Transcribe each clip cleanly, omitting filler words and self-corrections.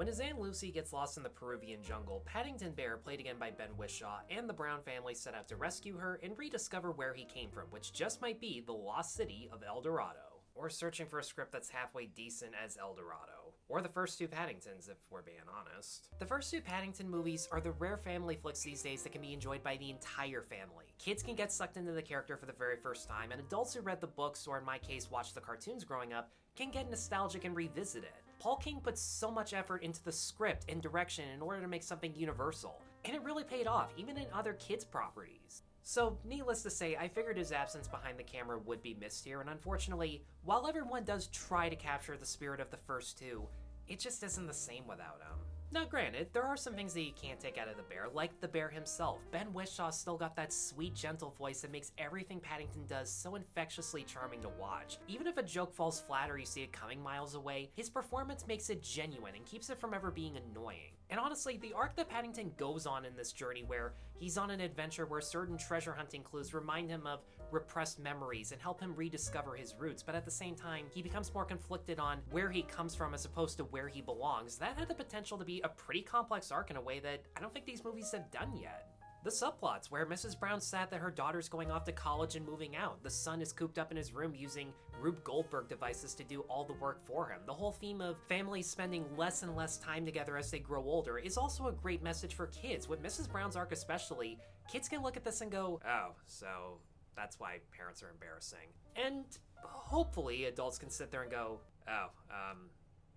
When his Aunt Lucy gets lost in the Peruvian jungle, Paddington Bear, played again by Ben Whishaw, and the Brown family set out to rescue her and rediscover where he came from, which just might be the lost city of El Dorado. Or searching for a script that's halfway decent as El Dorado. Or the first two Paddingtons, if we're being honest. The first two Paddington movies are the rare family flicks these days that can be enjoyed by the entire family. Kids can get sucked into the character for the very first time, and adults who read the books, or in my case watched the cartoons growing up, can get nostalgic and revisit it. Paul King put so much effort into the script and direction in order to make something universal, and it really paid off, even in other kids' properties. So, needless to say, I figured his absence behind the camera would be missed here, and unfortunately, while everyone does try to capture the spirit of the first two, it just isn't the same without him. Now granted, there are some things that you can't take out of the bear, like the bear himself. Ben Whishaw still got that sweet, gentle voice that makes everything Paddington does so infectiously charming to watch. Even if a joke falls flat or you see it coming miles away, his performance makes it genuine and keeps it from ever being annoying. And honestly, the arc that Paddington goes on in this journey, where he's on an adventure where certain treasure hunting clues remind him of repressed memories and help him rediscover his roots, but at the same time, he becomes more conflicted on where he comes from as opposed to where he belongs, that had the potential to be a pretty complex arc in a way that I don't think these movies have done yet. The subplots where Mrs. Brown's sad that her daughter's going off to college and moving out, the son is cooped up in his room using Rube Goldberg devices to do all the work for him. The whole theme of families spending less and less time together as they grow older is also a great message for kids. With Mrs. Brown's arc especially, kids can look at this and go, oh, so that's why parents are embarrassing. And hopefully adults can sit there and go, oh,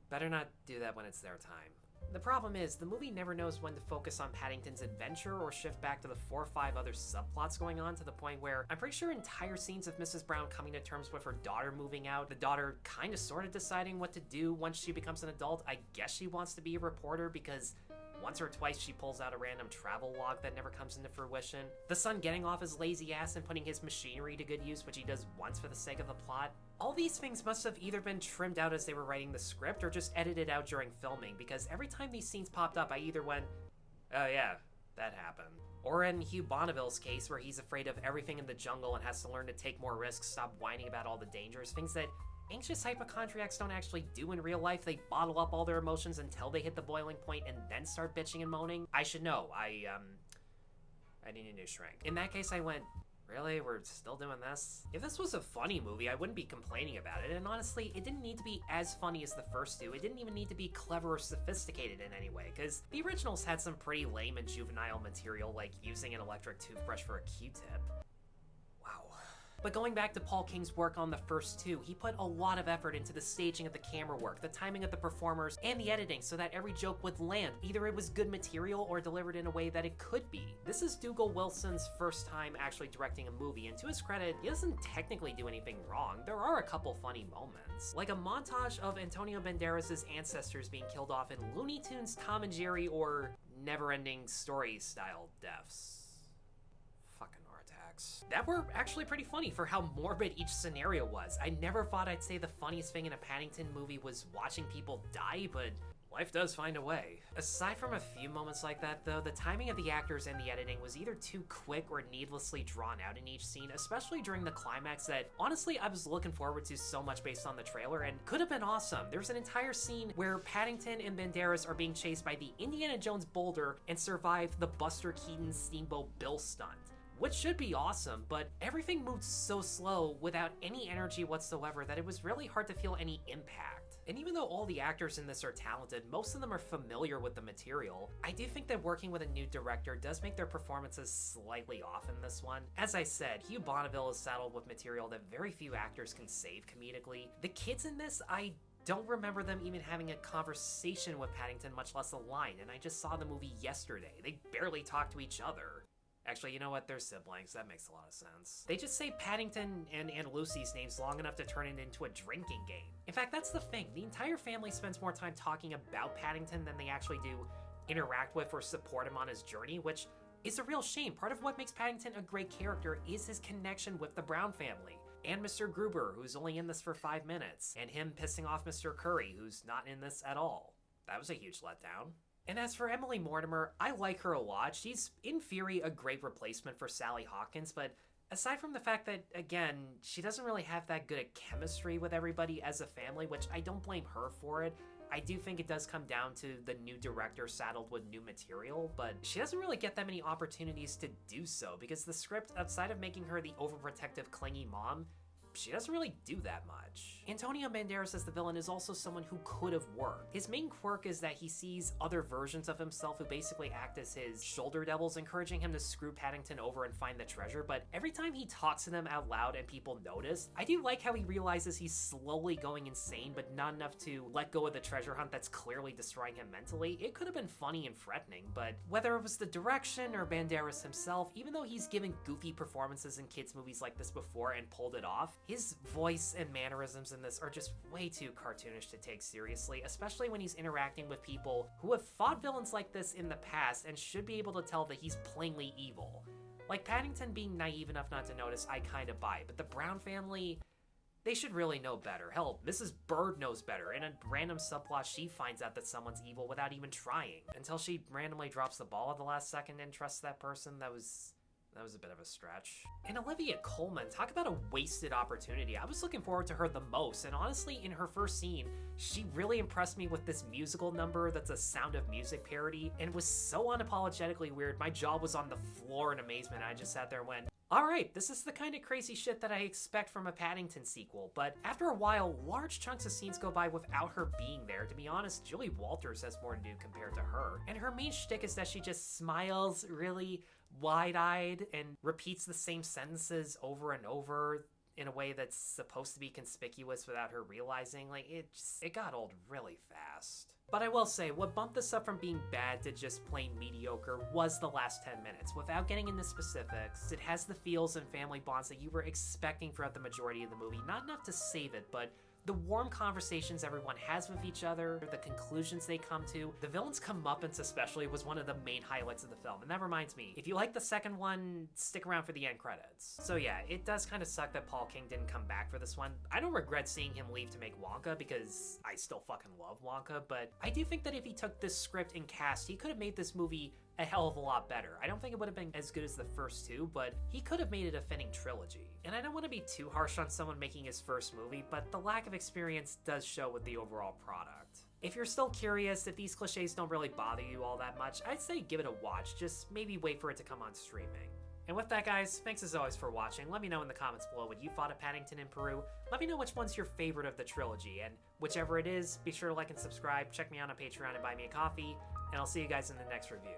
better not do that when it's their time. The problem is, the movie never knows when to focus on Paddington's adventure or shift back to the 4 or 5 other subplots going on, to the point where I'm pretty sure entire scenes of Mrs. Brown coming to terms with her daughter moving out, the daughter kinda sorta deciding what to do once she becomes an adult. I guess she wants to be a reporter because once or twice she pulls out a random travel log that never comes into fruition. The son getting off his lazy ass and putting his machinery to good use, which he does once for the sake of the plot. All these things must have either been trimmed out as they were writing the script or just edited out during filming, because every time these scenes popped up, I either went, oh yeah, that happened. Or in Hugh Bonneville's case, where he's afraid of everything in the jungle and has to learn to take more risks, stop whining about all the dangers, things that anxious hypochondriacs don't actually do in real life. They bottle up all their emotions until they hit the boiling point and then start bitching and moaning. I should know, I need a new shrink. In that case, I went, really? We're still doing this? If this was a funny movie, I wouldn't be complaining about it, and honestly, it didn't need to be as funny as the first two. It didn't even need to be clever or sophisticated in any way, because the originals had some pretty lame and juvenile material, like using an electric toothbrush for a Q-tip. Wow. But going back to Paul King's work on the first two, he put a lot of effort into the staging of the camera work, the timing of the performers, and the editing so that every joke would land. Either it was good material or delivered in a way that it could be. This is Dougal Wilson's first time actually directing a movie, and to his credit, he doesn't technically do anything wrong. There are a couple funny moments, like a montage of Antonio Banderas' ancestors being killed off in Looney Tunes, Tom and Jerry, or Never-Ending Story style deaths. Fucking attacks. That were actually pretty funny for how morbid each scenario was. I never thought I'd say the funniest thing in a Paddington movie was watching people die, but life does find a way. Aside from a few moments like that though, the timing of the actors and the editing was either too quick or needlessly drawn out in each scene, especially during the climax that honestly I was looking forward to so much based on the trailer and could have been awesome. There's an entire scene where Paddington and Banderas are being chased by the Indiana Jones boulder and survive the Buster Keaton Steamboat Bill stunt, which should be awesome, but everything moved so slow without any energy whatsoever that it was really hard to feel any impact. And even though all the actors in this are talented, most of them are familiar with the material, I do think that working with a new director does make their performances slightly off in this one. As I said, Hugh Bonneville is saddled with material that very few actors can save comedically. The kids in this, I don't remember them even having a conversation with Paddington, much less a line, and I just saw the movie yesterday. They barely talk to each other. Actually, you know what? They're siblings. That makes a lot of sense. They just say Paddington and Aunt Lucy's names long enough to turn it into a drinking game. In fact, that's the thing. The entire family spends more time talking about Paddington than they actually do interact with or support him on his journey, which is a real shame. Part of what makes Paddington a great character is his connection with the Brown family. And Mr. Gruber, who's only in this for 5 minutes, and him pissing off Mr. Curry, who's not in this at all. That was a huge letdown. And as for Emily Mortimer, I like her a lot. She's, in theory, a great replacement for Sally Hawkins, but aside from the fact that, again, she doesn't really have that good a chemistry with everybody as a family, which I don't blame her for it, I do think it does come down to the new director saddled with new material, but she doesn't really get that many opportunities to do so because the script, outside of making her the overprotective, clingy mom, she doesn't really do that much. Antonio Banderas as the villain is also someone who could have worked. His main quirk is that he sees other versions of himself who basically act as his shoulder devils, encouraging him to screw Paddington over and find the treasure, but every time he talks to them out loud and people notice, I do like how he realizes he's slowly going insane, but not enough to let go of the treasure hunt that's clearly destroying him mentally. It could have been funny and threatening, but whether it was the direction or Banderas himself, even though he's given goofy performances in kids' movies like this before and pulled it off, his voice and mannerisms in this are just way too cartoonish to take seriously, especially when he's interacting with people who have fought villains like this in the past and should be able to tell that he's plainly evil. Like Paddington being naive enough not to notice, I kinda buy, but the Brown family, they should really know better. Hell, Mrs. Bird knows better. In a random subplot, she finds out that someone's evil without even trying, until she randomly drops the ball at the last second and trusts that person. That was a bit of a stretch. And Olivia Colman, talk about a wasted opportunity. I was looking forward to her the most, and honestly, in her first scene, she really impressed me with this musical number that's a Sound of Music parody, and was so unapologetically weird, my jaw was on the floor in amazement. I just sat there and went, alright, this is the kind of crazy shit that I expect from a Paddington sequel, but after a while, large chunks of scenes go by without her being there. To be honest, Julie Walters has more to do compared to her, and her main shtick is that she just smiles really wide-eyed and repeats the same sentences over and over in a way that's supposed to be conspicuous without her realizing. Like, it got old really fast. But I will say, what bumped this up from being bad to just plain mediocre was the last 10 minutes. Without getting into specifics, it has the feels and family bonds that you were expecting throughout the majority of the movie. Not enough to save it, but the warm conversations everyone has with each other, the conclusions they come to, the villain's comeuppance especially was one of the main highlights of the film. And that reminds me, if you like the second one, stick around for the end credits. So yeah, it does kind of suck that Paul King didn't come back for this one. I don't regret seeing him leave to make Wonka because I still fucking love Wonka, but I do think that if he took this script and cast, he could have made this movie a hell of a lot better. I don't think it would have been as good as the first two, but he could have made it a fitting trilogy. And I don't want to be too harsh on someone making his first movie, but the lack of experience does show with the overall product. If you're still curious, if these cliches don't really bother you all that much, I'd say give it a watch, just maybe wait for it to come on streaming. And with that, guys, thanks as always for watching. Let me know in the comments below what you thought of Paddington in Peru. Let me know which one's your favorite of the trilogy, and whichever it is, be sure to like and subscribe, check me out on Patreon and buy me a coffee, and I'll see you guys in the next review.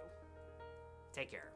Take care.